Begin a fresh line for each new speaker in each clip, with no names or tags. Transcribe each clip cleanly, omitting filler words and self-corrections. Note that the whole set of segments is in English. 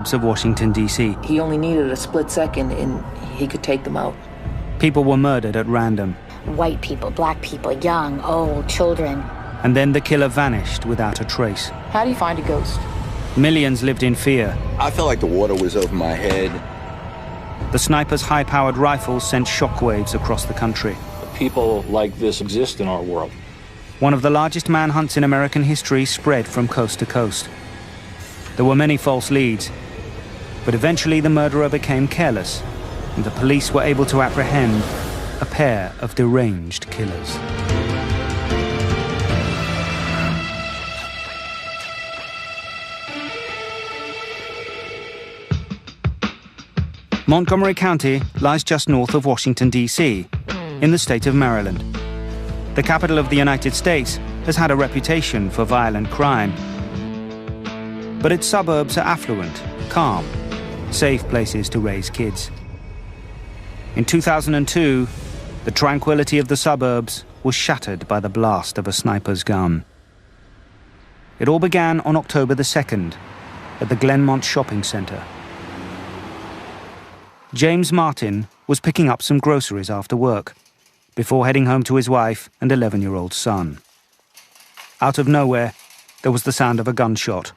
of Washington, D.C.
He only needed a split second and he could take them out.
People were murdered at random.
White people, black people, young, old, children.
And then the killer vanished without a trace.
How do you find a ghost?
Millions lived in fear.
I felt like the water was over my head.
The sniper's high-powered rifles sent shockwaves across the country.
People like this exist in our world.
One of the largest manhunts in American history spread from coast to coast. There were many false leads, but eventually the murderer became careless, and the police were able to apprehend a pair of deranged killers. Montgomery County lies just north of Washington, D.C., in the state of Maryland. The capital of the United States has had a reputation for violent crime. But its suburbs are affluent, calm, safe places to raise kids. In 2002, the tranquility of the suburbs was shattered by the blast of a sniper's gun. It all began on October the 2nd at the Glenmont Shopping Center. James Martin was picking up some groceries after work, before heading home to his wife and 11-year-old son. Out of nowhere, there was the sound of a gunshot.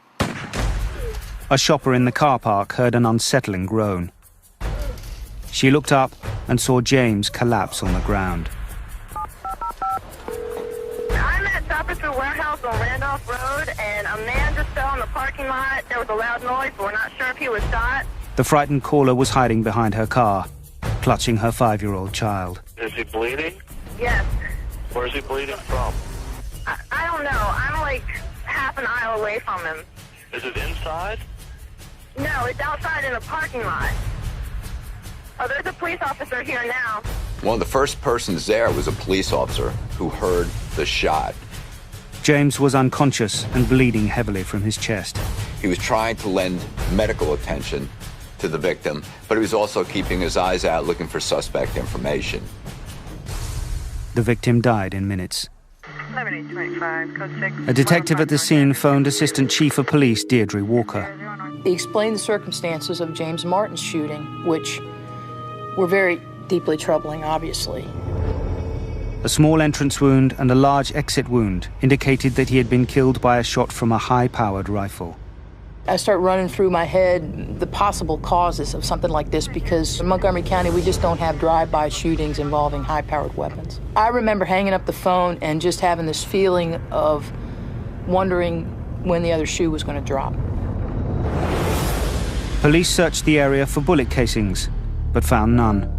A shopper in the car park heard an unsettling groan. She looked up and saw James collapse on the ground.
I'm at Shopper's Warehouse on Randolph Road, and a man just fell in the parking lot. There was a loud noise, but we're not sure if he was shot.
The frightened caller was hiding behind her car, clutching her 5-year-old child.
Is he bleeding?
Yes.
Where's he bleeding from?
I don't know. I'm like half an aisle away from him.
Is it inside?
No, it's outside in a parking lot. Oh, there's a police officer here now.
One of the first persons there was a police officer who heard the shot.
James was unconscious and bleeding heavily from his chest.
He was trying to lend medical attention to the victim, but he was also keeping his eyes out looking for suspect information.
The victim died in minutes.
11825, code 6.
A detective at the scene phoned Assistant Chief of Police Deirdre Walker.
He explained the circumstances of James Martin's shooting, which were very deeply troubling, obviously.
A small entrance wound and a large exit wound indicated that he had been killed by a shot from a high-powered rifle.
I start running through my head the possible causes of something like this, because in Montgomery County, we just don't have drive-by shootings involving high-powered weapons. I remember hanging up the phone and just having this feeling of wondering when the other shoe was going to drop.
Police searched the area for bullet casings, but found none.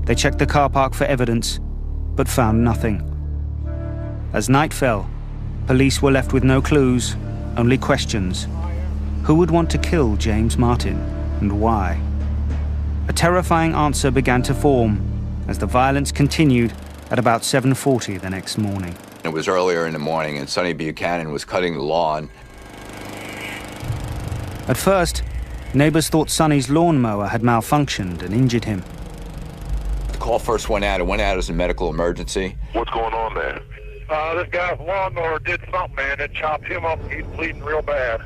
They checked the car park for evidence, but found nothing. As night fell, police were left with no clues, only questions. Who would want to kill James Martin, and why? A terrifying answer began to form as the violence continued at about 7:40 the next morning.
It was earlier in the morning, and Sonny Buchanan was cutting the lawn.
At first, neighbors thought Sonny's lawnmower had malfunctioned and injured him.
The call first went out. It went out as a medical emergency.
What's going on there?
This guy's lawnmower did something, man. It chopped him up. He's bleeding real bad.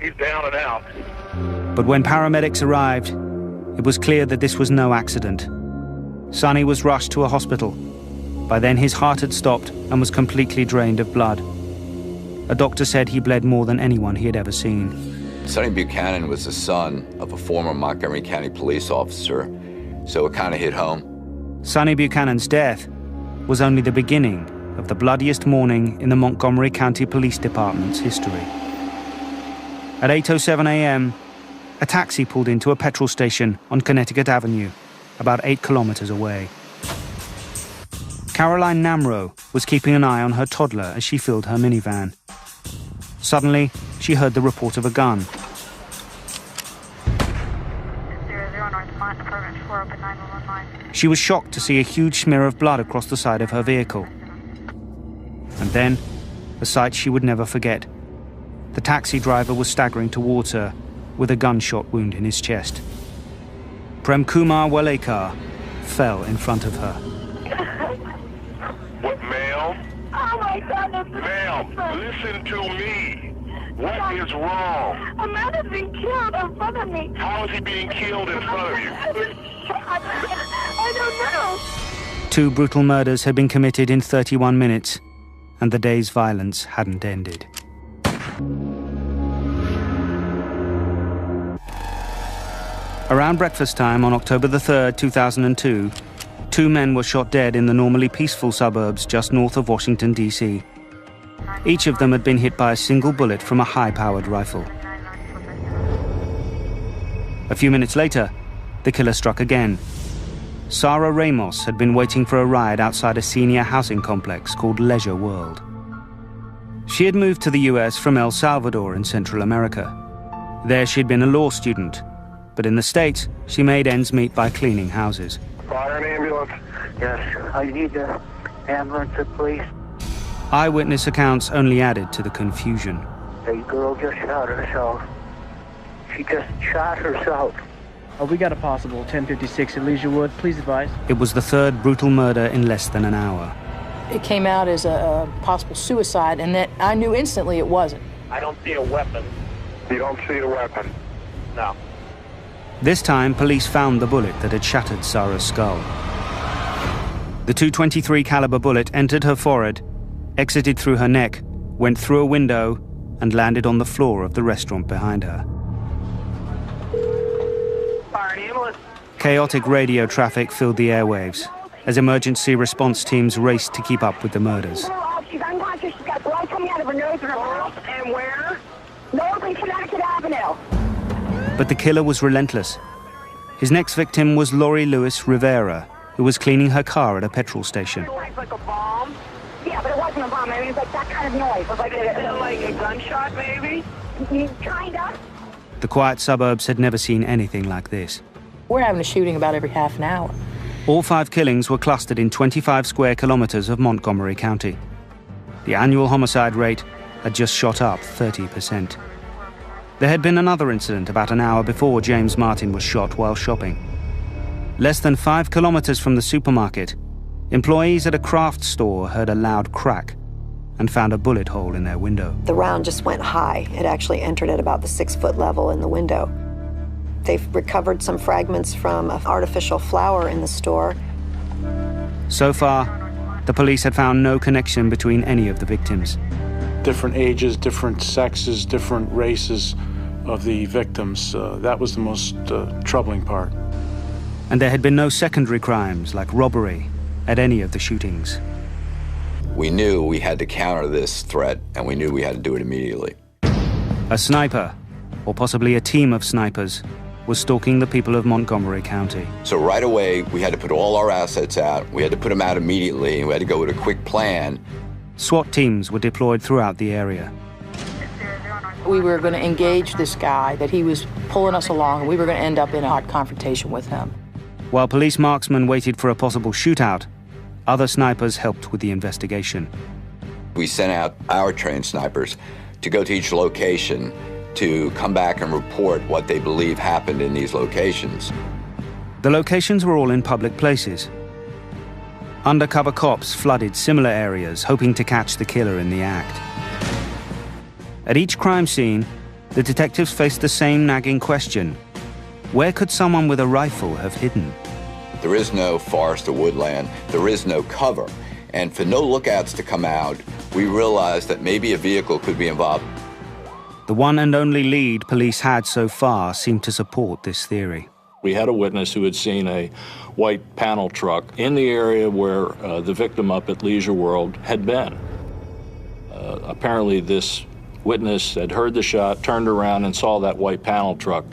He's down and out.
But when paramedics arrived, it was clear that this was no accident. Sonny was rushed to a hospital. By then, his heart had stopped and was completely drained of blood. A doctor said he bled more than anyone he had ever seen.
Sonny Buchanan was the son of a former Montgomery County police officer, so it kind of hit home.
Sonny Buchanan's death was only the beginning of the bloodiest morning in the Montgomery County Police Department's history. At 8:07 a.m., a taxi pulled into a petrol station on Connecticut Avenue, about 8 kilometers away. Caroline Namro was keeping an eye on her toddler as she filled her minivan. Suddenly, she heard the report of a gun.
00 North Mont, Apartment 4, open 911.
She was shocked to see a huge smear of blood across the side of her vehicle. And then, a sight she would never forget. The taxi driver was staggering towards her with a gunshot wound in his chest. Prem Kumar Walekar fell in front of her.
What, ma'am?
Oh my God,
Ma'am, listen to me. What is wrong?
A man has been killed in front of me.
How is he being killed in front of you?
I don't know.
2 brutal murders had been committed in 31 minutes, and the day's violence hadn't ended. Around breakfast time on October the 3rd, 2002, 2 men were shot dead in the normally peaceful suburbs just north of Washington, D.C. Each of them had been hit by a single bullet from a high-powered rifle. A few minutes later, the killer struck again. Sarah Ramos had been waiting for a ride outside a senior housing complex called Leisure World. She had moved to the US from El Salvador in Central America. There she'd been a law student, but in the States, she made ends meet by cleaning houses.
Fire an ambulance.
Yes, I need the ambulance, please.
Eyewitness accounts only added to the confusion.
The girl just shot herself. She just shot herself.
We got a possible 1056 at Leisure Wood. Please advise.
It was the 3rd brutal murder in less than an hour.
It came out as a possible suicide, and that I knew instantly it wasn't.
I don't see a weapon. You don't see a weapon? No.
This time, police found the bullet that had shattered Sarah's skull. The .223 caliber bullet entered her forehead, exited through her neck, went through a window, and landed on the floor of the restaurant behind her.
Fire an ambulance.
Chaotic radio traffic filled the airwaves as emergency response teams raced to keep up with the murders.
She's unconscious. She's got blood coming out of her nose and her mouth. And where? North and Connecticut Avenue.
But the killer was relentless. His next victim was Lori Lewis Rivera, who was cleaning her car at a petrol station.
Like a bomb? Yeah, but it wasn't a bomb. I mean, it was like that kind of noise. It was like a gunshot, maybe? Kind of.
The quiet suburbs had never seen anything like this.
We're having a shooting about every half an hour.
All 5 killings were clustered in 25 square kilometers of Montgomery County. The annual homicide rate had just shot up 30%. There had been another incident about an hour before James Martin was shot while shopping. Less than 5 kilometers from the supermarket, employees at a craft store heard a loud crack and found a bullet hole in their window.
The round just went high. It actually entered at about the 6-foot level in the window. They've recovered some fragments from an artificial flower in the store.
So far, the police had found no connection between any of the victims.
Different ages, different sexes, different races of the victims. That was the most troubling part.
And there had been no secondary crimes like robbery at any of the shootings.
We knew we had to counter this threat, and we knew we had to do it immediately.
A sniper, or possibly a team of snipers, was stalking the people of Montgomery County.
So right away, we had to put all our assets out. We had to put them out immediately, and we had to go with a quick plan.
SWAT teams were deployed throughout the area.
We were going to engage this guy, that he was pulling us along, and we were going to end up in a hot confrontation with him.
While police marksmen waited for a possible shootout, other snipers helped with the investigation.
We sent out our trained snipers to go to each location to come back and report what they believe happened in these locations.
The locations were all in public places. Undercover cops flooded similar areas, hoping to catch the killer in the act. At each crime scene, the detectives faced the same nagging question: where could someone with a rifle have hidden?
There is no forest or woodland. There is no cover. And for no lookouts to come out, we realized that maybe a vehicle could be involved.
The one and only lead police had so far seemed to support this theory.
We had a witness who had seen a white panel truck in the area where the victim up at Leisure World had been. Apparently this witness had heard the shot, turned around and saw that white panel truck.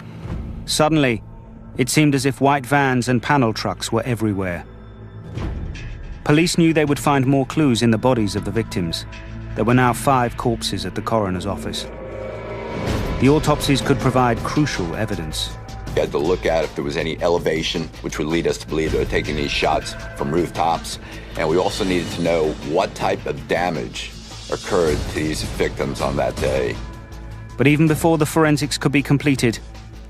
Suddenly, it seemed as if white vans and panel trucks were everywhere. Police knew they would find more clues in the bodies of the victims. There were now 5 corpses at the coroner's office. The autopsies could provide crucial evidence.
We had to look at if there was any elevation, which would lead us to believe they were taking these shots from rooftops. And we also needed to know what type of damage occurred to these victims on that day.
But even before the forensics could be completed,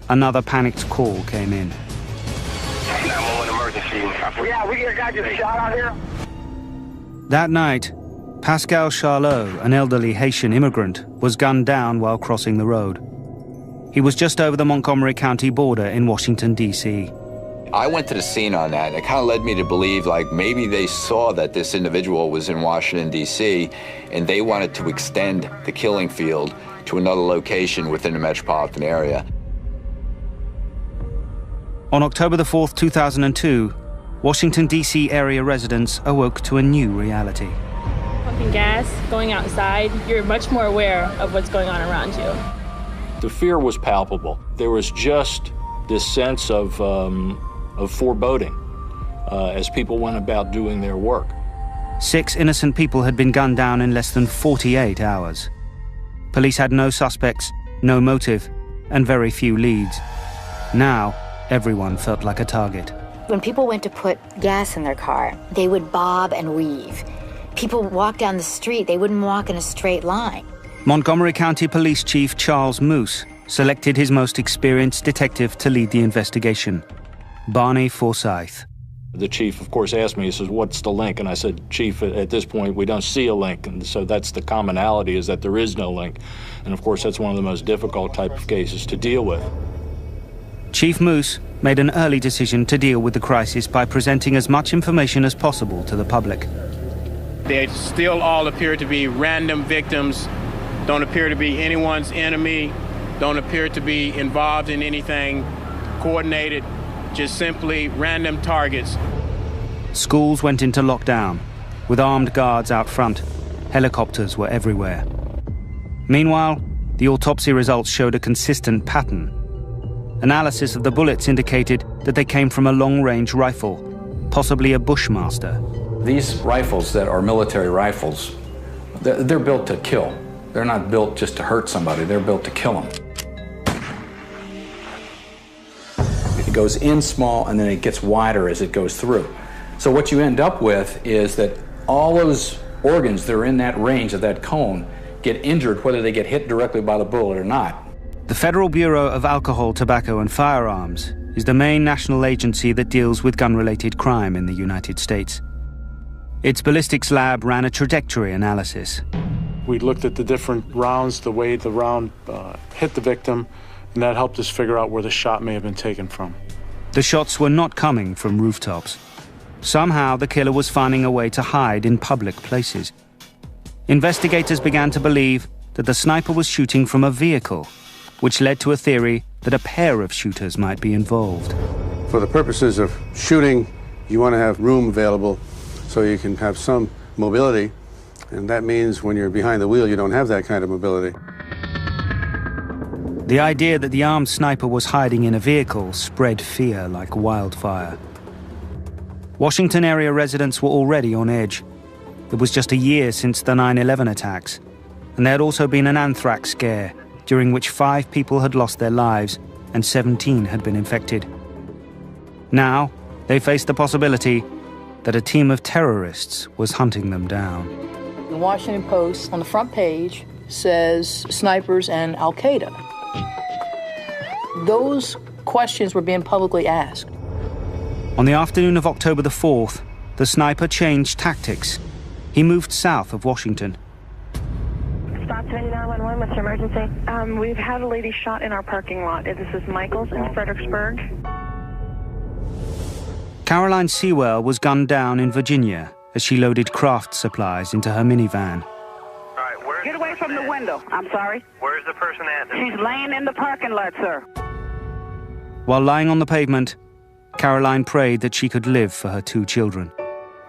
another panicked call came in.
911 emergency. Yeah, we got a guy just shot out here.
That night, Pascal Charlot, an elderly Haitian immigrant, was gunned down while crossing the road. He was just over the Montgomery County border in Washington, D.C.
I went to the scene on that, and it kind of led me to believe like maybe they saw that this individual was in Washington, D.C., and they wanted to extend the killing field to another location within the metropolitan area.
On October the 4th, 2002, Washington, D.C. area residents awoke to a new reality.
Pumping gas, going outside, you're much more aware of what's going on around you.
The fear was palpable. There was just this sense of foreboding as people went about doing their work.
6 innocent people had been gunned down in less than 48 hours. Police had no suspects, no motive, and very few leads. Now, everyone felt like a target.
When people went to put gas in their car, they would bob and weave. People walked down the street, they wouldn't walk in a straight line.
Montgomery County Police Chief Charles Moose selected his most experienced detective to lead the investigation, Barney Forsyth.
The chief, of course, asked me, he says, what's the link? And I said, Chief, at this point, we don't see a link. And so that's the commonality, is that there is no link. And of course, that's one of the most difficult type of cases to deal with.
Chief Moose made an early decision to deal with the crisis by presenting as much information as possible to the public.
They still all appear to be random victims, don't appear to be anyone's enemy, don't appear to be involved in anything coordinated, just simply random targets.
Schools went into lockdown, with armed guards out front. Helicopters were everywhere. Meanwhile, the autopsy results showed a consistent pattern. Analysis of the bullets indicated that they came from a long-range rifle, possibly a Bushmaster.
These rifles that are military rifles, they're built to kill. They're not built just to hurt somebody, they're built to kill them. It goes in small and then it gets wider as it goes through. So what you end up with is that all those organs that are in that range of that cone get injured whether they get hit directly by the bullet or not.
The Federal Bureau of Alcohol, Tobacco and Firearms is the main national agency that deals with gun-related crime in the United States. Its ballistics lab ran a trajectory analysis.
We looked at the different rounds, the way the round hit the victim, and that helped us figure out where the shot may have been taken from.
The shots were not coming from rooftops. Somehow, the killer was finding a way to hide in public places. Investigators began to believe that the sniper was shooting from a vehicle, which led to a theory that a pair of shooters might be involved.
For the purposes of shooting, you want to have room available so you can have some mobility, and that means when you're behind the wheel, you don't have that kind of mobility.
The idea that the armed sniper was hiding in a vehicle spread fear like wildfire. Washington area residents were already on edge. It was just a year since the 9/11 attacks, and there had also been an anthrax scare, during which 5 people had lost their lives and 17 had been infected. Now, they faced the possibility that a team of terrorists was hunting them down.
The Washington Post, on the front page, says snipers and Al-Qaeda. Those questions were being publicly asked.
On the afternoon of October the 4th, the sniper changed tactics. He moved south of Washington.
Stop 911, what's your emergency? We've had a lady shot in our parking lot. This is Michaels in Fredericksburg.
Caroline Sewell was gunned down in Virginia as she loaded craft supplies into her minivan.
Get away from the window. I'm sorry.
Where's the person at?
She's laying in the parking lot, sir.
While lying on the pavement, Caroline prayed that she could live for her 2 children.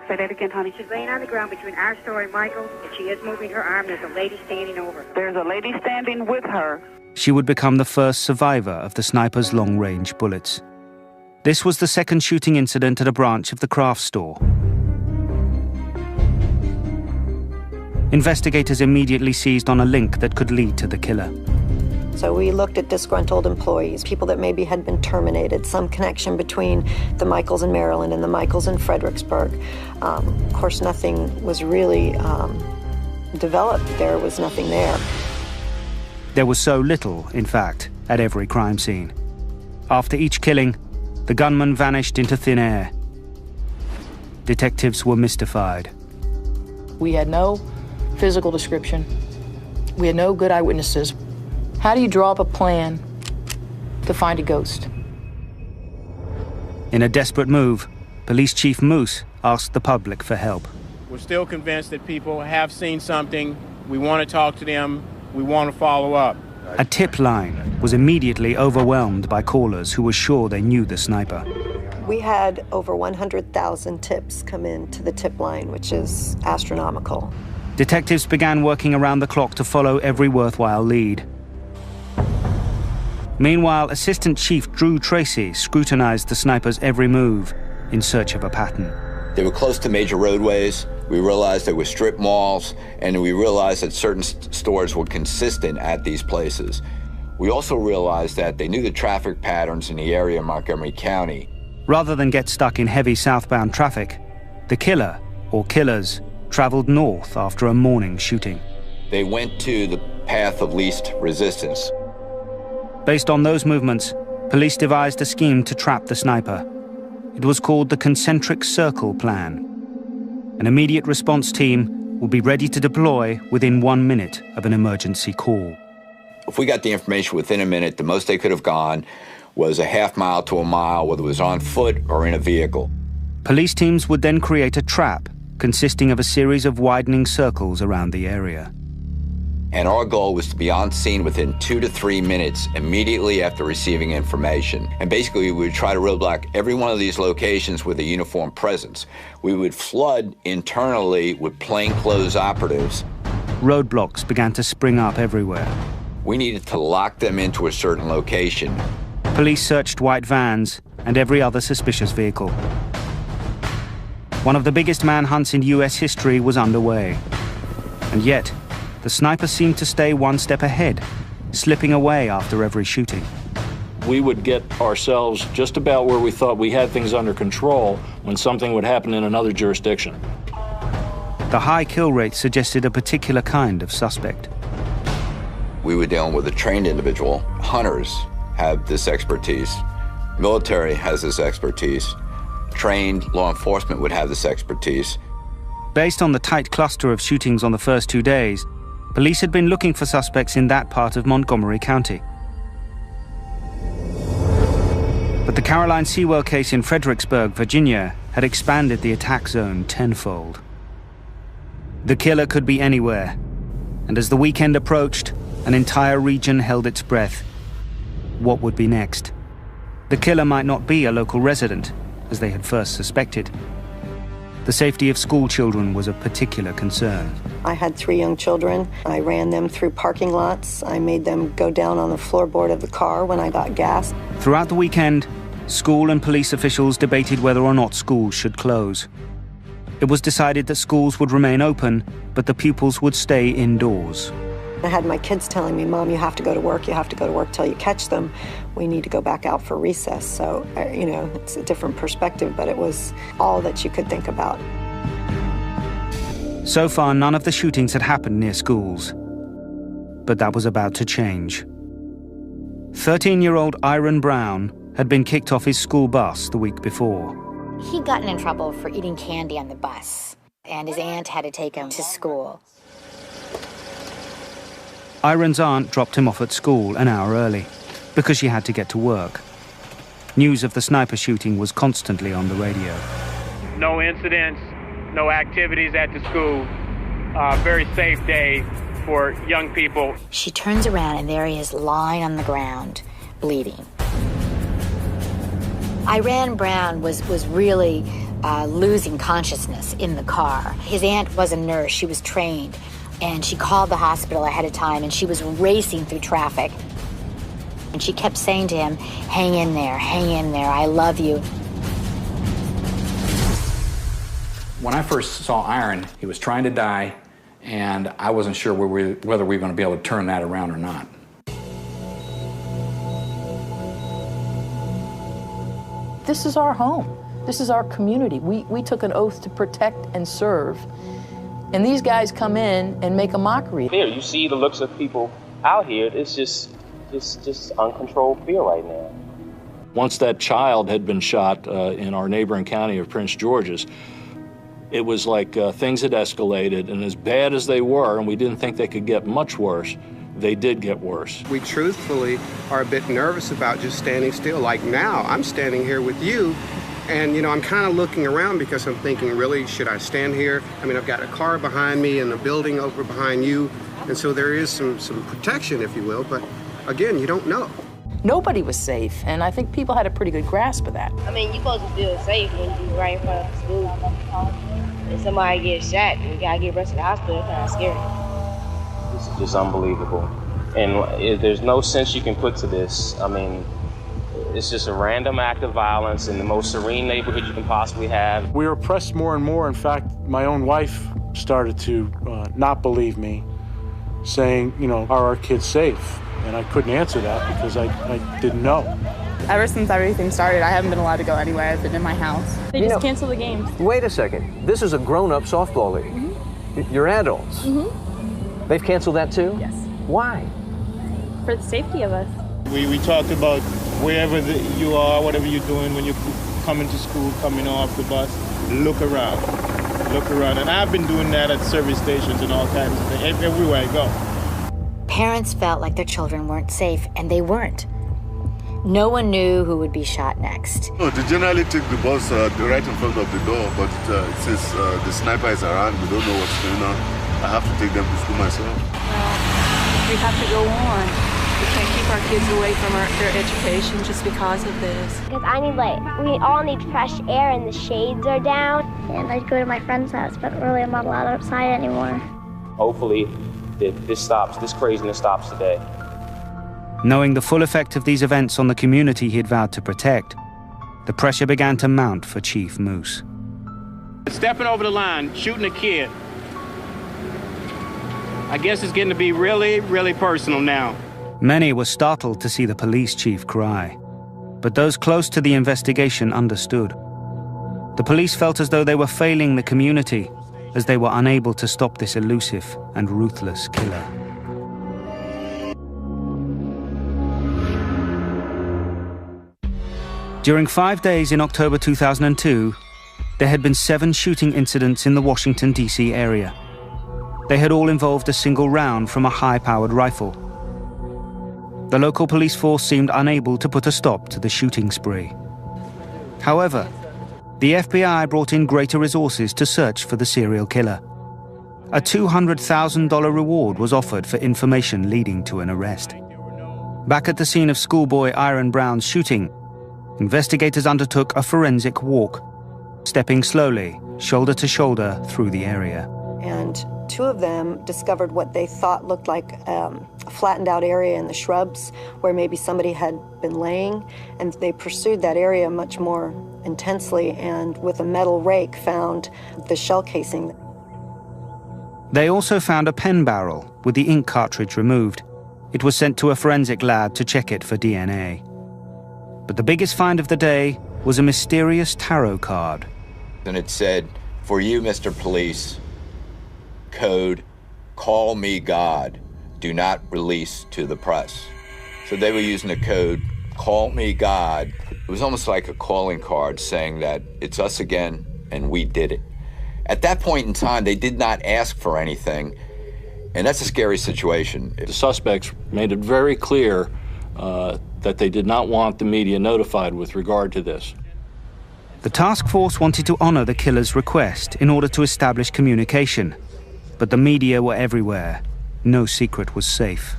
Say that again, honey.
She's laying on the ground between our store and Michael's, and she is moving her arm. There's a lady standing over.
There's a lady standing with her.
She would become the first survivor of the sniper's long-range bullets. This was the second shooting incident at a branch of the craft store. Investigators immediately seized on a link that could lead to the killer.
So we looked at disgruntled employees, people that maybe had been terminated, some connection between the Michaels in Maryland and the Michaels in Fredericksburg. Of course, nothing was really developed. There was nothing there.
There was so little, in fact, at every crime scene. After each killing, the gunman vanished into thin air. Detectives were mystified.
We had no physical description. We had no good eyewitnesses. How do you draw up a plan to find a ghost?
In a desperate move, Police Chief Moose asked the public for help.
We're still convinced that people have seen something. We want to talk to them. We want to follow up.
A tip line was immediately overwhelmed by callers who were sure they knew the sniper.
We had over 100,000 tips come in to the tip line, which is astronomical.
Detectives began working around the clock to follow every worthwhile lead. Meanwhile, Assistant Chief Drew Tracy scrutinized the sniper's every move in search of a pattern.
They were close to major roadways. We realized there were strip malls, and we realized that certain stores were consistent at these places. We also realized that they knew the traffic patterns in the area of Montgomery County.
Rather than get stuck in heavy southbound traffic, the killer, or killers, traveled north after a morning shooting.
They went to the path of least resistance.
Based on those movements, police devised a scheme to trap the sniper. It was called the Concentric Circle Plan. An immediate response team would be ready to deploy within 1 minute of an emergency call.
If we got the information within a minute, the most they could have gone was a half mile to a mile, whether it was on foot or in a vehicle.
Police teams would then create a trap consisting of a series of widening circles around the area.
And our goal was to be on scene within 2 to 3 minutes immediately after receiving information. And basically, we would try to roadblock every one of these locations with a uniform presence. We would flood internally with plainclothes operatives.
Roadblocks began to spring up everywhere.
We needed to lock them into a certain location.
Police searched white vans and every other suspicious vehicle. One of the biggest manhunts in US history was underway. And yet, the sniper seemed to stay one step ahead, slipping away after every shooting.
We would get ourselves just about where we thought we had things under control when something would happen in another jurisdiction.
The high kill rate suggested a particular kind of suspect.
We were dealing with a trained individual. Hunters have this expertise. Military has this expertise. Trained law enforcement would have this expertise.
Based on the tight cluster of shootings on the first 2 days, police had been looking for suspects in that part of Montgomery County. But the Caroline Sewell case in Fredericksburg, Virginia, had expanded the attack zone tenfold. The killer could be anywhere, and as the weekend approached, an entire region held its breath. What would be next? The killer might not be a local resident, as they had first suspected. The safety of school children was a particular concern.
I had 3 young children. I ran them through parking lots. I made them go down on the floorboard of the car when I got gas.
Throughout the weekend, school and police officials debated whether or not schools should close. It was decided that schools would remain open, but the pupils would stay indoors.
I had my kids telling me, Mom, you have to go to work. You have to go to work till you catch them. We need to go back out for recess. So, it's a different perspective, but it was all that you could think about.
So far, none of the shootings had happened near schools. But that was about to change. 13-year-old Iron Brown had been kicked off his school bus the week before.
He'd gotten in trouble for eating candy on the bus, and his aunt had to take him to school.
Iron's aunt dropped him off at school an hour early because she had to get to work. News of the sniper shooting was constantly on the radio.
No incidents, no activities at the school. Very safe day for young people.
She turns around and there he is lying on the ground, bleeding. Iran Brown was really losing consciousness in the car. His aunt was a nurse, she was trained. And she called the hospital ahead of time, and she was racing through traffic. And she kept saying to him, hang in there, I love you.
When I first saw Iron, he was trying to die, and I wasn't sure whether we were going to be able to turn that around or not.
This is our home. This is our community. We took an oath to protect and serve. And these guys come in and make a mockery.
Fear. You see the looks of people out here. It's just uncontrolled fear right now.
Once that child had been shot in our neighboring county of Prince George's, It was like things had escalated, and as bad as they were, and we didn't think they could get much worse, they did get worse.
We truthfully are a bit nervous about just standing still. Like now, I'm standing here with you, and I'm kind of looking around because I'm thinking, really, should I stand here? I mean, I've got a car behind me and a building over behind you, and so there is some protection, if you will, but again, you don't know.
Nobody was safe, and I think people had a pretty good grasp of that.
I mean, you're supposed to feel safe when you're right in front of the school. If somebody gets shot, you gotta get rushed to the hospital. It's kind of scary.
This is just unbelievable. And there's no sense you can put to this. I mean, it's just a random act of violence in the most serene neighborhood you can possibly have.
We were pressed more and more. In fact, my own wife started to not believe me, saying, are our kids safe? And I couldn't answer that because I didn't know.
Ever since everything started, I haven't been allowed to go anywhere. I've been in my house. They just cancel the games.
Wait a second. This is a grown-up softball league. Mm-hmm. You're adults. Mm-hmm. They've canceled that too?
Yes.
Why?
For the safety of us.
We talked about wherever you are, whatever you're doing when you're coming to school, coming off the bus, look around. Look around. And I've been doing that at service stations and all kinds of things, everywhere I go.
Parents felt like their children weren't safe, and they weren't. No one knew who would be shot next.
No, they generally take the bus right in front of the door, but since the sniper is around, we don't know what's going on. I have to take them to school myself.
Well, we have to go on. We can't keep our kids away from their education just because of this.
Because we all need fresh air and the shades are down. And I'd go to my friend's house, but really I'm not allowed outside anymore.
Hopefully, this craziness stops today.
Knowing the full effect of these events on the community he had vowed to protect, the pressure began to mount for Chief Moose.
Stepping over the line, shooting a kid. I guess it's getting to be really, really personal now.
Many were startled to see the police chief cry, but those close to the investigation understood. The police felt as though they were failing the community, as they were unable to stop this elusive and ruthless killer. During 5 days in October 2002, there had been 7 shooting incidents in the Washington, D.C. area. They had all involved a single round from a high-powered rifle. The local police force seemed unable to put a stop to the shooting spree. However, the FBI brought in greater resources to search for the serial killer. A $200,000 reward was offered for information leading to an arrest. Back at the scene of schoolboy Iron Brown's shooting, investigators undertook a forensic walk, stepping slowly, shoulder to shoulder, through the area.
And 2 of them discovered what they thought looked like a flattened out area in the shrubs where maybe somebody had been laying, and they pursued that area much more intensely and with a metal rake found the shell casing.
They also found a pen barrel with the ink cartridge removed. It was sent to a forensic lab to check it for DNA. But the biggest find of the day was a mysterious tarot card.
And it said, "For you, Mr. Police, code, call me God, do not release to the press." So they were using the code, call me God. It was almost like a calling card saying that it's us again and we did it. At that point in time, they did not ask for anything, and that's a scary situation.
The suspects made it very clear that they did not want the media notified with regard to this.
The task force wanted to honor the killer's request in order to establish communication, but the media were everywhere. No secret was safe.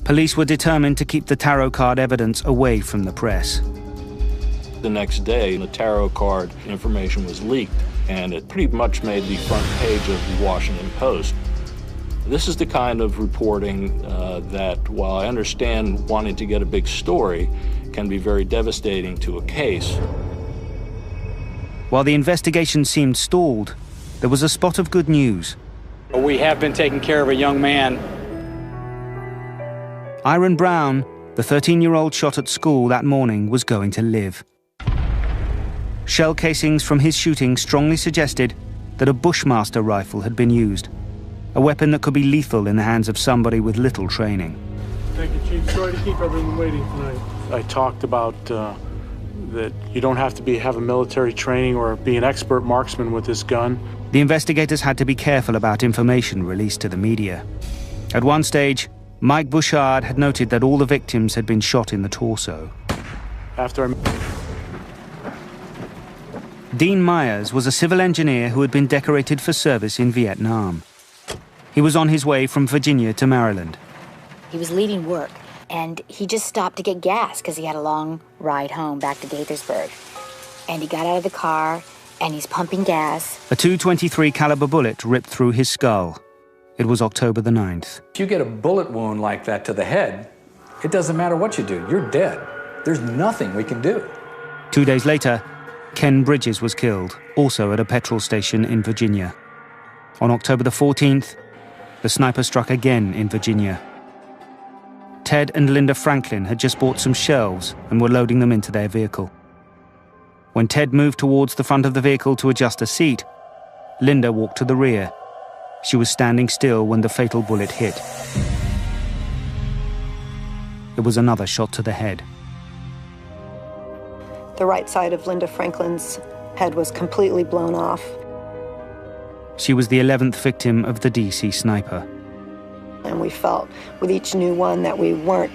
Police were determined to keep the tarot card evidence away from the press.
The next day, the tarot card information was leaked, and it pretty much made the front page of the Washington Post. This is the kind of reporting that, while I understand wanting to get a big story, can be very devastating to a case.
While the investigation seemed stalled, there was a spot of good news.
We have been taking care of a young man.
Iron Brown, the 13-year-old shot at school that morning, was going to live. Shell casings from his shooting strongly suggested that a Bushmaster rifle had been used, a weapon that could be lethal in the hands of somebody with little training.
Thank you, Chief. Sorry to keep everyone waiting tonight. I talked about that you don't have to have a military training or be an expert marksman with this gun.
The investigators had to be careful about information released to the media. At one stage, Mike Bouchard had noted that all the victims had been shot in the torso. Dean Myers was a civil engineer who had been decorated for service in Vietnam. He was on his way from Virginia to Maryland.
He was leaving work, and he just stopped to get gas because he had a long ride home back to Gaithersburg. And he got out of the car, and he's pumping gas.
A .223 caliber bullet ripped through his skull. It was October the 9th.
If you get a bullet wound like that to the head, it doesn't matter what you do, you're dead. There's nothing we can do.
2 days later, Ken Bridges was killed, also at a petrol station in Virginia. On October the 14th, the sniper struck again in Virginia. Ted and Linda Franklin had just bought some shelves and were loading them into their vehicle. When Ted moved towards the front of the vehicle to adjust a seat, Linda walked to the rear. She was standing still when the fatal bullet hit. It was another shot to the head.
The right side of Linda Franklin's head was completely blown off.
She was the 11th victim of the DC Sniper.
And we felt with each new one that we weren't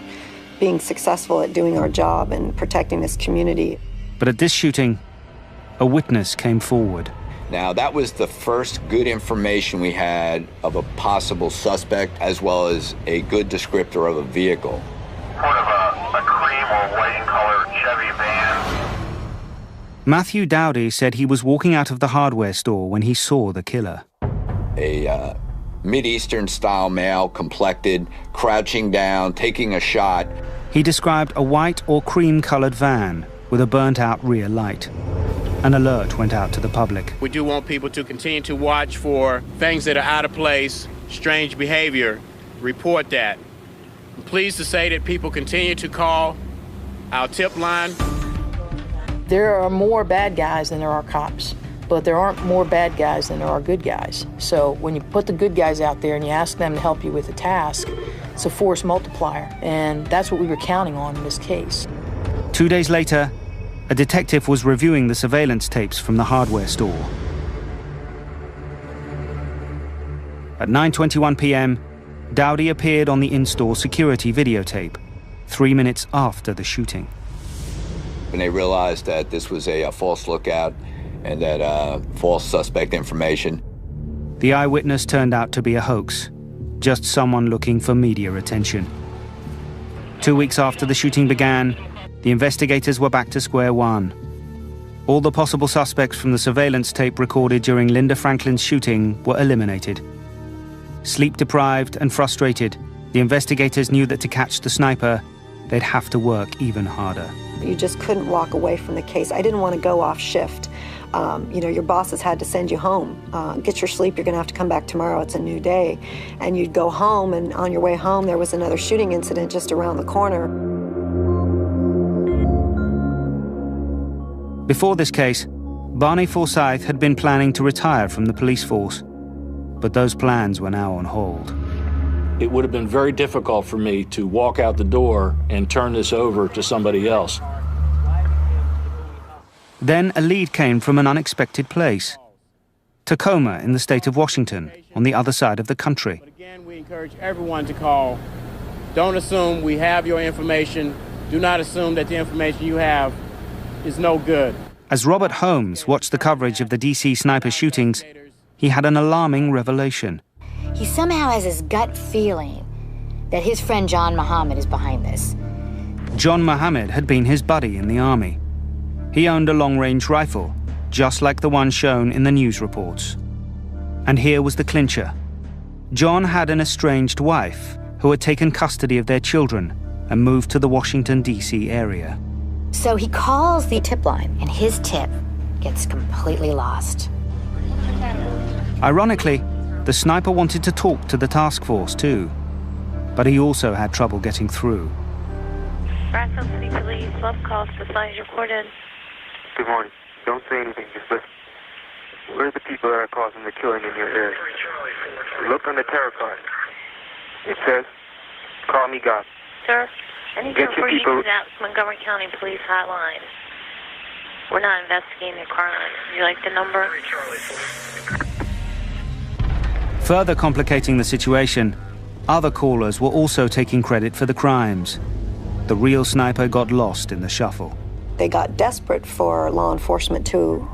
being successful at doing our job and protecting this community.
But at this shooting, a witness came forward.
Now, that was the first good information we had of a possible suspect, as well as a good descriptor of a vehicle.
Sort of a cream or white in color Chevy van.
Matthew Dowdy said he was walking out of the hardware store when he saw the killer.
A Mideastern-style male, complected, crouching down, taking a shot.
He described a white or cream-colored van with a burnt-out rear light. An alert went out to the public.
We do want people to continue to watch for things that are out of place, strange behavior. Report that. I'm pleased to say that people continue to call our tip line.
There are more bad guys than there are cops, but there aren't more bad guys than there are good guys. So when you put the good guys out there and you ask them to help you with a task, it's a force multiplier, and that's what we were counting on in this case.
2 days later, a detective was reviewing the surveillance tapes from the hardware store. At 9:21 p.m., Dowdy appeared on the in-store security videotape, 3 minutes after the shooting.
When they realized that this was a false lookout and that false suspect information.
The eyewitness turned out to be a hoax, just someone looking for media attention. 2 weeks after the shooting began, the investigators were back to square one. All the possible suspects from the surveillance tape recorded during Linda Franklin's shooting were eliminated. Sleep-deprived and frustrated, the investigators knew that to catch the sniper, they'd have to work even harder.
You just couldn't walk away from the case. I didn't want to go off shift. Your bosses had to send you home. Get your sleep, you're going to have to come back tomorrow, it's a new day. And you'd go home, and on your way home, there was another shooting incident just around the corner.
Before this case, Barney Forsyth had been planning to retire from the police force, but those plans were now on hold.
It would have been very difficult for me to walk out the door and turn this over to somebody else.
Then a lead came from an unexpected place. Tacoma in the state of Washington, on the other side of the country.
But again, we encourage everyone to call. Don't assume we have your information. Do not assume that the information you have is no good.
As Robert Holmes watched the coverage of the DC Sniper shootings, he had an alarming revelation.
He somehow has this gut feeling that his friend John Muhammad is behind this.
John Muhammad had been his buddy in the army. He owned a long-range rifle, just like the one shown in the news reports. And here was the clincher. John had an estranged wife who had taken custody of their children and moved to the Washington, D.C. area.
So he calls the tip line, and his tip gets completely lost.
Ironically, the sniper wanted to talk to the task force too, but he also had trouble getting through.
Bradshaw City Police, love calls, the signs recorded.
Good morning. Don't say anything, just listen. Where are the people that are causing the killing in your area? Look on the terror card. It says, call me God.
Sir, I need to
Get your
report you
people.
to that Montgomery County Police Hotline. We're not investigating the crime. Would you like the number?
Further complicating the situation, other callers were also taking credit for the crimes. The real sniper got lost in the shuffle.
They got desperate for law enforcement to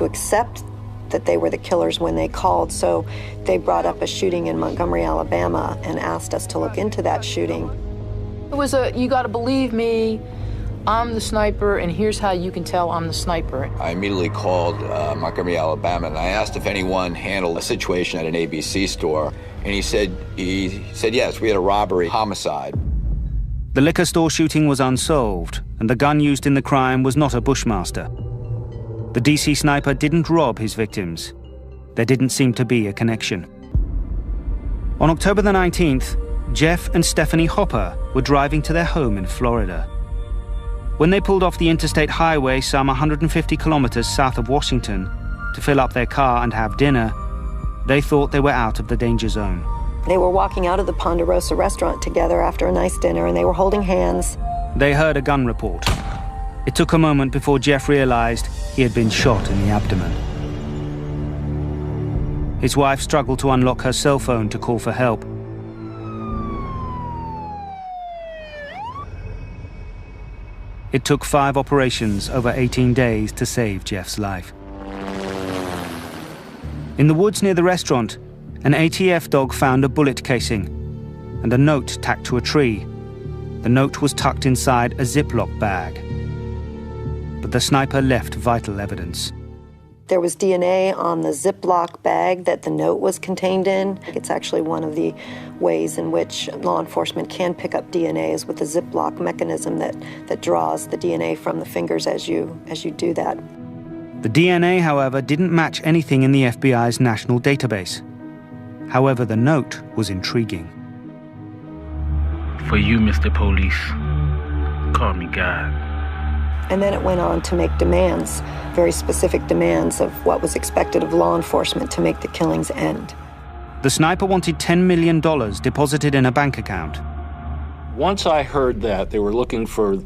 accept that they were the killers when they called, so they brought up a shooting in Montgomery, Alabama, and asked us to look into that shooting.
It was you gotta believe me, I'm the sniper, and here's how you can tell I'm the sniper.
I immediately called Montgomery, Alabama, and I asked if anyone handled a situation at an ABC store, and he said yes, we had a robbery, homicide.
The liquor store shooting was unsolved, and the gun used in the crime was not a Bushmaster. The DC Sniper didn't rob his victims. There didn't seem to be a connection. On October the 19th, Jeff and Stephanie Hopper were driving to their home in Florida. When they pulled off the interstate highway some 150 kilometers south of Washington to fill up their car and have dinner, they thought they were out of the danger zone.
They were walking out of the Ponderosa restaurant together after a nice dinner, and they were holding hands.
They heard a gun report. It took a moment before Jeff realized he had been shot in the abdomen. His wife struggled to unlock her cell phone to call for help. It took 5 operations over 18 days to save Jeff's life. In the woods near the restaurant, an ATF dog found a bullet casing and a note tacked to a tree. The note was tucked inside a Ziploc bag. But the sniper left vital evidence.
There was DNA on the Ziploc bag that the note was contained in. It's actually one of the ways in which law enforcement can pick up DNA is with the Ziploc mechanism that draws the DNA from the fingers as you do that.
The DNA, however, didn't match anything in the FBI's national database. However, the note was intriguing.
For you, Mr. Police, call me God.
And then it went on to make demands, very specific demands of what was expected of law enforcement to make the killings end.
The sniper wanted $10 million deposited in a bank account.
Once I heard that, they were looking for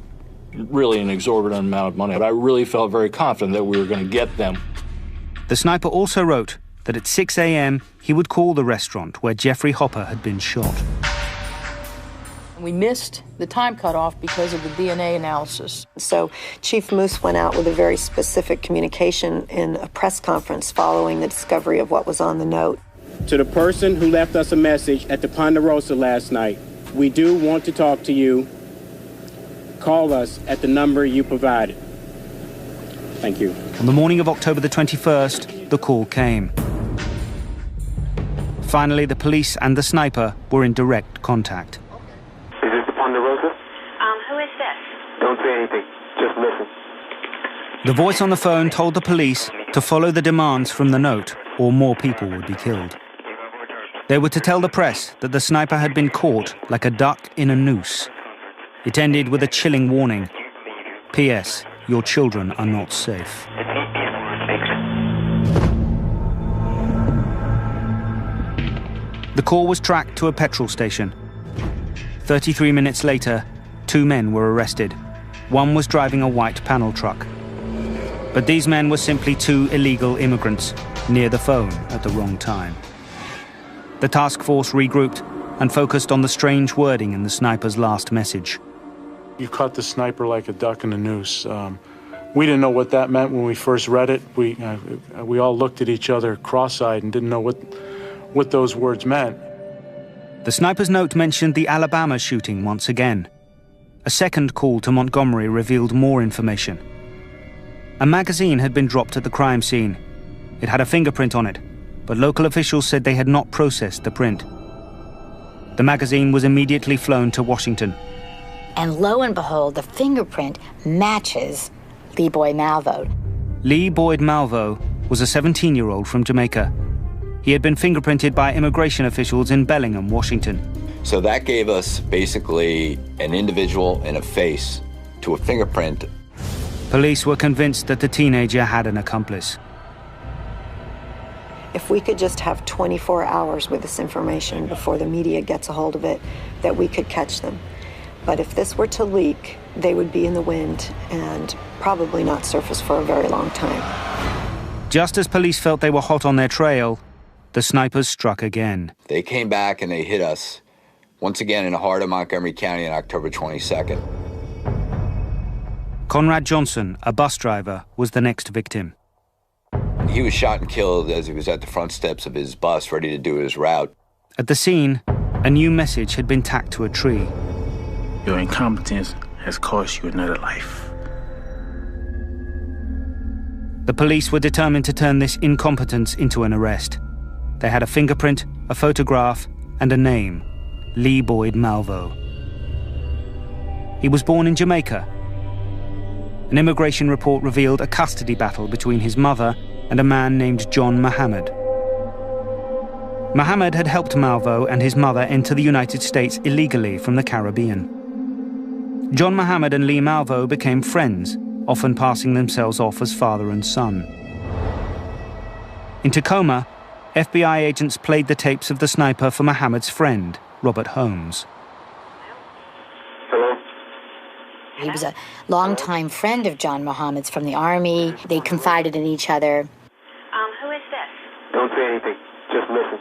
really an exorbitant amount of money, but I really felt very confident that we were going to get them.
The sniper also wrote that at 6 a.m. he would call the restaurant where Jeffrey Hopper had been shot.
We missed the time cutoff because of the DNA analysis.
So Chief Moose went out with a very specific communication in a press conference following the discovery of what was on the note.
To the person who left us a message at the Ponderosa last night, we do want to talk to you. Call us at the number you provided. Thank you.
On the morning of October the 21st, the call came. Finally, the police and the sniper were in direct contact.
Is this the Ponderosa?
Who is this?
Don't say anything. Just listen.
The voice on the phone told the police to follow the demands from the note, or more people would be killed. They were to tell the press that the sniper had been caught like a duck in a noose. It ended with a chilling warning. P.S. Your children are not safe. The call was tracked to a petrol station. 33 minutes later, 2 men were arrested. One was driving a white panel truck. But these men were simply 2 illegal immigrants near the phone at the wrong time. The task force regrouped and focused on the strange wording in the sniper's last message.
You caught the sniper like a duck in a noose. We didn't know what that meant when we first read it. We all looked at each other cross-eyed and didn't know what those words meant.
The sniper's note mentioned the Alabama shooting once again. A second call to Montgomery revealed more information. A magazine had been dropped at the crime scene. It had a fingerprint on it, but local officials said they had not processed the print. The magazine was immediately flown to Washington.
And lo and behold, the fingerprint matches Lee Boyd Malvo.
Lee Boyd Malvo was a 17-year-old from Jamaica. He had been fingerprinted by immigration officials in Bellingham, Washington.
So that gave us basically an individual and a face to a fingerprint.
Police were convinced that the teenager had an accomplice.
If we could just have 24 hours with this information before the media gets a hold of it, that we could catch them. But if this were to leak, they would be in the wind and probably not surface for a very long time.
Just as police felt they were hot on their trail, the snipers struck again.
They came back and they hit us once again in the heart of Montgomery County on October 22nd.
Conrad Johnson, a bus driver, was the next victim.
He was shot and killed as he was at the front steps of his bus ready to do his route.
At the scene, a new message had been tacked to a tree.
Your incompetence has cost you another life.
The police were determined to turn this incompetence into an arrest. They had a fingerprint, a photograph, and a name: Lee Boyd Malvo. He was born in Jamaica. An immigration report revealed a custody battle between his mother and a man named John Muhammad. Muhammad had helped Malvo and his mother enter the United States illegally from the Caribbean. John Muhammad and Lee Malvo became friends, often passing themselves off as father and son. In Tacoma, FBI agents played the tapes of the sniper for Muhammad's friend, Robert Holmes.
Hello?
He was a longtime friend of John Muhammad's from the Army. They confided in each other.
Who is this?
Don't say anything. Just listen.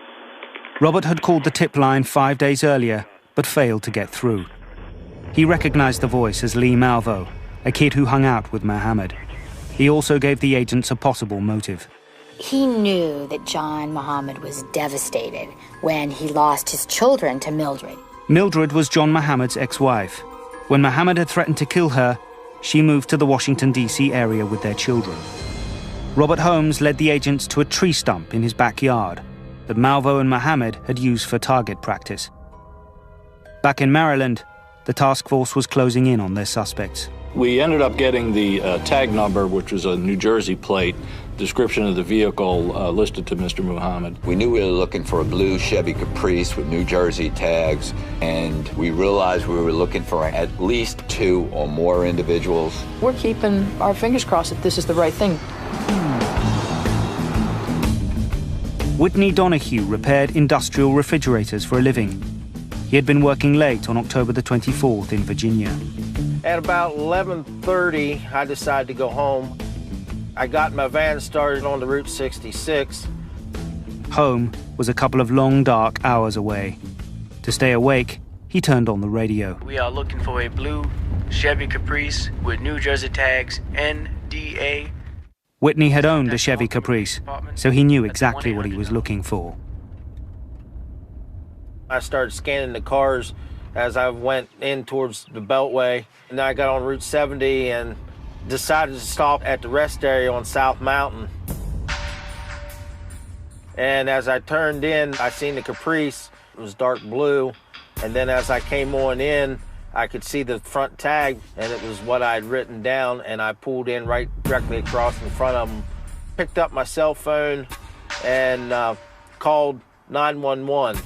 Robert had called the tip line 5 days earlier, but failed to get through. He recognized the voice as Lee Malvo, a kid who hung out with Muhammad. He also gave the agents a possible motive.
He knew that John Muhammad was devastated when he lost his children to Mildred.
Mildred was John Muhammad's ex-wife. When Muhammad had threatened to kill her, she moved to the Washington, D.C. area with their children. Robert Holmes led the agents to a tree stump in his backyard that Malvo and Muhammad had used for target practice. Back in Maryland, the task force was closing in on their suspects.
We ended up getting the tag number, which was a New Jersey plate, description of the vehicle listed to Mr. Muhammad.
We knew we were looking for a blue Chevy Caprice with New Jersey tags, and we realized we were looking for at least 2 or more individuals.
We're keeping our fingers crossed that this is the right thing.
Whitney Donahue repaired industrial refrigerators for a living. He had been working late on October the 24th in Virginia.
At about 11:30, I decided to go home. I got my van started on the Route 66.
Home was a couple of long, dark hours away. To stay awake, he turned on the radio.
We are looking for a blue Chevy Caprice with New Jersey tags NDA.
Whitney had owned a Chevy Caprice, so he knew exactly what he was looking for.
I started scanning the cars as I went in towards the Beltway, and then I got on Route 70 and decided to stop at the rest area on South Mountain. And as I turned in, I seen the Caprice. It was dark blue, and then as I came on in, I could see the front tag, and it was what I had written down, and I pulled in right directly across in front of them, picked up my cell phone, and called 911.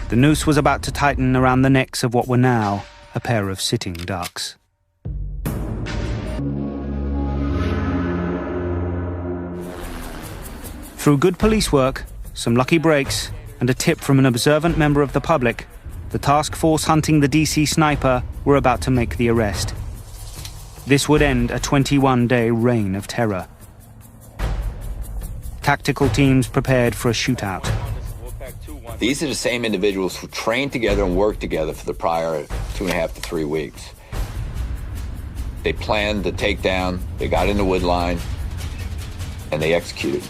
The noose was about to tighten around the necks of what were now a pair of sitting ducks. Through good police work, some lucky breaks, and a tip from an observant member of the public, the task force hunting the DC Sniper were about to make the arrest. This would end a 21-day reign of terror. Tactical teams prepared for a shootout.
These are the same individuals who trained together and worked together for the prior 2.5 to 3 weeks. They planned the takedown, they got in the wood line, and they executed.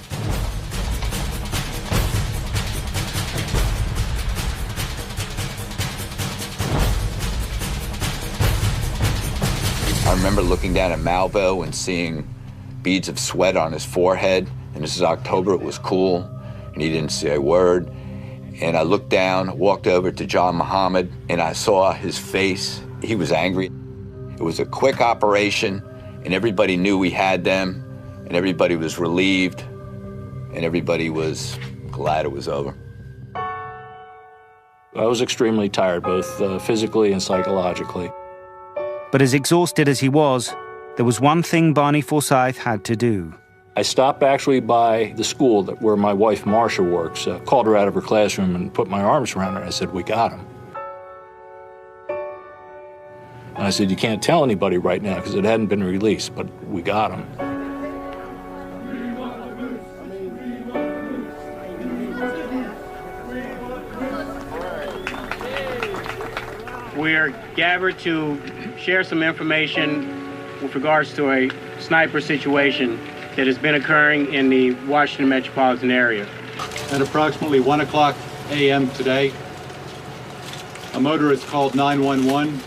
I remember looking down at Malvo and seeing beads of sweat on his forehead, and this is October, it was cool, and he didn't say a word. And I looked down, walked over to John Muhammad, and I saw his face. He was angry. It was a quick operation, and everybody knew we had them, and everybody was relieved, and everybody was glad it was over.
I was extremely tired, both physically and psychologically.
But as exhausted as he was, there was one thing Barney Forsyth had to do.
I stopped actually by the school where my wife, Marcia, works, called her out of her classroom and put my arms around her. I said, "We got him." And I said, you can't tell anybody right now because it hadn't been released, but we got him.
We are gathered to share some information with regards to a sniper situation that has been occurring in the Washington metropolitan area.
At approximately 1 o'clock a.m. today, a motorist called 911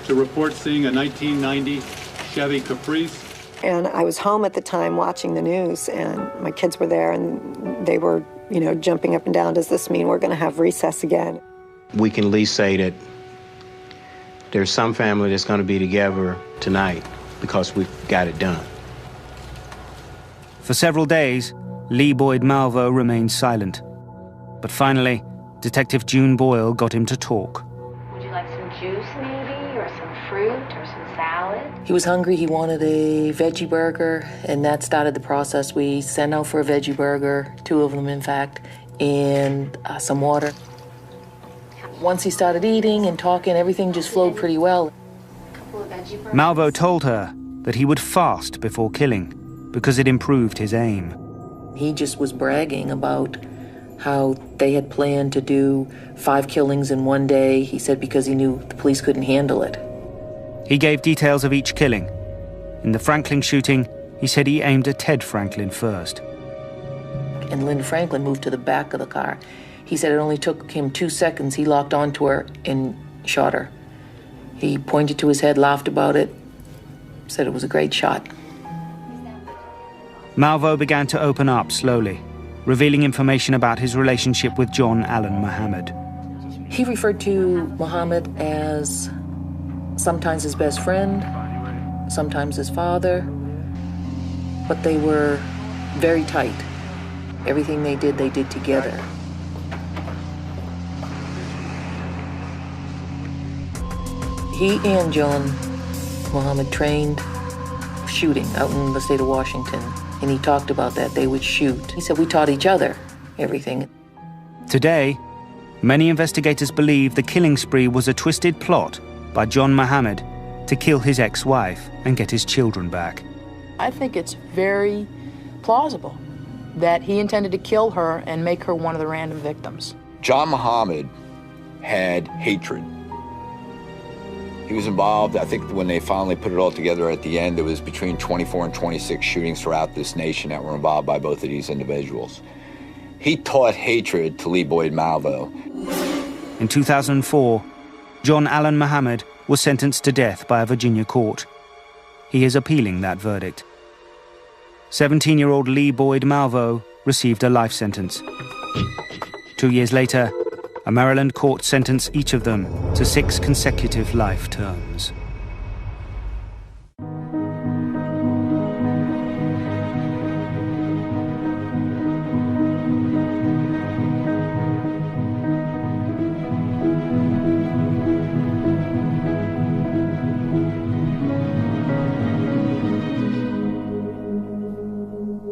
to report seeing a 1990 Chevy Caprice.
And I was home at the time watching the news, and my kids were there, and they were, jumping up and down. Does this mean we're going to have recess again?
We can at least say that there's some family that's going to be together tonight because we've got it done.
For several days, Lee Boyd Malvo remained silent. But finally, Detective June Boyle got him to talk.
Would you like some juice maybe, or some fruit, or some salad?
He was hungry, he wanted a veggie burger, and that started the process. We sent out for a veggie burger, 2 of them in fact, and some water. Once he started eating and talking, everything just flowed pretty well.
Malvo told her that he would fast before killing because it improved his aim.
He just was bragging about how they had planned to do 5 killings in one day. He said because he knew the police couldn't handle it.
He gave details of each killing. In the Franklin shooting, he said he aimed at Ted Franklin first.
And Linda Franklin moved to the back of the car. He said it only took him 2 seconds. He locked onto her and shot her. He pointed to his head, laughed about it, said it was a great shot.
Malvo began to open up slowly, revealing information about his relationship with John Allen Muhammad.
He referred to Muhammad as sometimes his best friend, sometimes his father, but they were very tight. Everything they did together. He and John Muhammad trained shooting out in the state of Washington, and he talked about that. They would shoot. He said we taught each other everything.
Today, many investigators believe the killing spree was a twisted plot by John Muhammad to kill his ex-wife and get his children back.
I think it's very plausible that he intended to kill her and make her one of the random victims.
John Muhammad had hatred. He was involved, I think when they finally put it all together at the end, there was between 24 and 26 shootings throughout this nation that were involved by both of these individuals. He taught hatred to Lee Boyd Malvo.
In 2004, John Allen Muhammad was sentenced to death by a Virginia court. He is appealing that verdict. 17-year-old Lee Boyd Malvo received a life sentence. 2 years later, a Maryland court sentenced each of them to 6 consecutive life terms.